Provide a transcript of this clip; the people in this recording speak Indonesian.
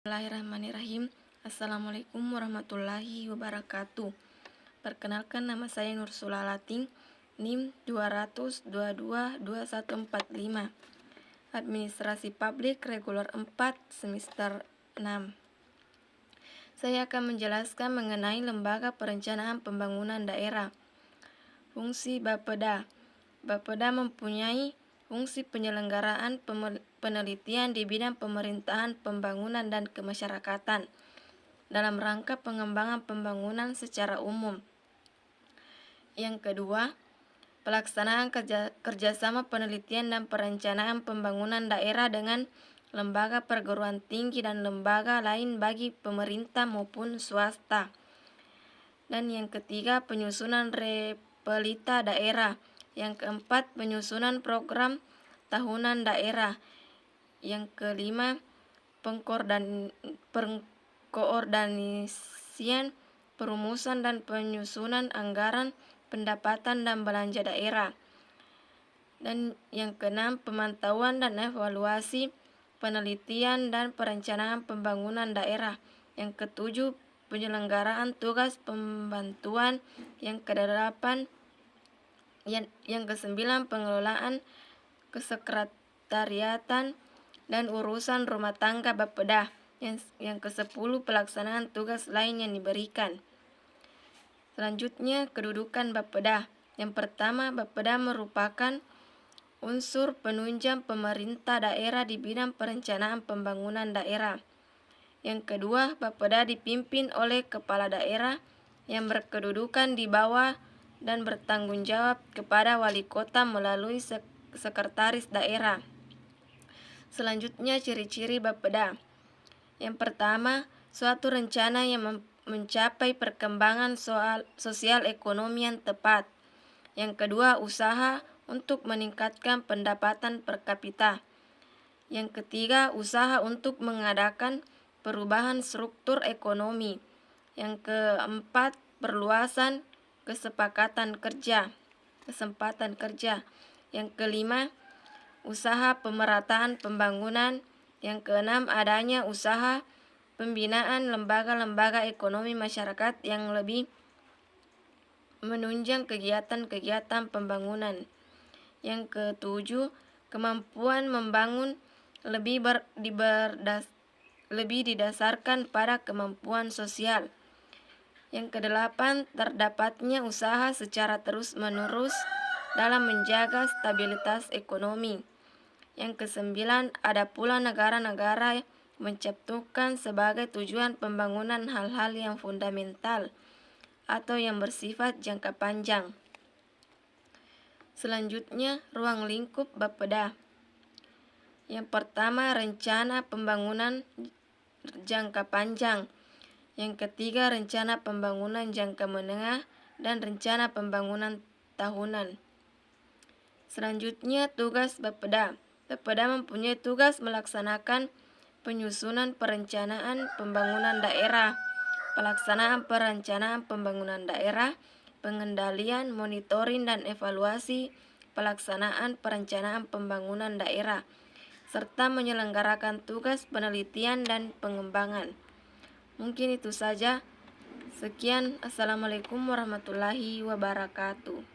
Bismillahirrahmanirrahim. Assalamualaikum warahmatullahi wabarakatuh. Perkenalkan, nama saya Nursula Lating, NIM 2222145, Administrasi Publik Reguler 4 semester 6. Saya akan menjelaskan mengenai Lembaga Perencanaan Pembangunan Daerah. Fungsi Bapeda. Bapeda mempunyai fungsi penyelenggaraan penelitian di bidang pemerintahan, pembangunan, dan kemasyarakatan dalam rangka pengembangan pembangunan secara umum. Yang kedua, pelaksanaan kerjasama penelitian dan perencanaan pembangunan daerah dengan lembaga perguruan tinggi dan lembaga lain bagi pemerintah maupun swasta. Dan yang ketiga, penyusunan repelita daerah. Yang keempat, penyusunan program tahunan daerah. Yang kelima, pengkoordinasian, perumusan dan penyusunan anggaran pendapatan dan belanja daerah. Dan yang keenam, pemantauan dan evaluasi penelitian dan perencanaan pembangunan daerah. Yang ketujuh, penyelenggaraan tugas pembantuan. Yang kedelapan, yang kesembilan, pengelolaan kesekretariatan dan urusan rumah tangga Bapeda. Yang kesepuluh, pelaksanaan tugas lain yang diberikan. Selanjutnya, kedudukan Bapeda. Yang pertama, Bapeda merupakan unsur penunjang pemerintah daerah di bidang perencanaan pembangunan daerah. Yang kedua, Bapeda dipimpin oleh kepala daerah yang berkedudukan di bawah dan bertanggung jawab kepada wali kota melalui sekretaris daerah. Selanjutnya, ciri-ciri Bapeda. Yang pertama, suatu rencana yang mencapai perkembangan sosial ekonomi yang tepat. Yang kedua, usaha untuk meningkatkan pendapatan per kapita. Yang ketiga, usaha untuk mengadakan perubahan struktur ekonomi. Yang keempat, perluasan kesempatan kerja. Yang kelima, usaha pemerataan pembangunan. Yang keenam, adanya usaha pembinaan lembaga-lembaga ekonomi masyarakat yang lebih menunjang kegiatan-kegiatan pembangunan. Yang ketujuh, kemampuan membangun lebih didasarkan pada kemampuan sosial. Yang kedelapan, terdapatnya usaha secara terus-menerus dalam menjaga stabilitas ekonomi. Yang kesembilan, ada pula negara-negara mencantumkan sebagai tujuan pembangunan hal-hal yang fundamental atau yang bersifat jangka panjang. Selanjutnya, ruang lingkup Bapeda. Yang pertama, rencana pembangunan jangka panjang. Yang ketiga, rencana pembangunan jangka menengah dan rencana pembangunan tahunan. Selanjutnya, tugas Bapeda. Bapeda mempunyai tugas melaksanakan penyusunan perencanaan pembangunan daerah, pelaksanaan perencanaan pembangunan daerah, pengendalian, monitoring, dan evaluasi pelaksanaan perencanaan pembangunan daerah, serta menyelenggarakan tugas penelitian dan pengembangan. Mungkin itu saja. Sekian. Assalamualaikum warahmatullahi wabarakatuh.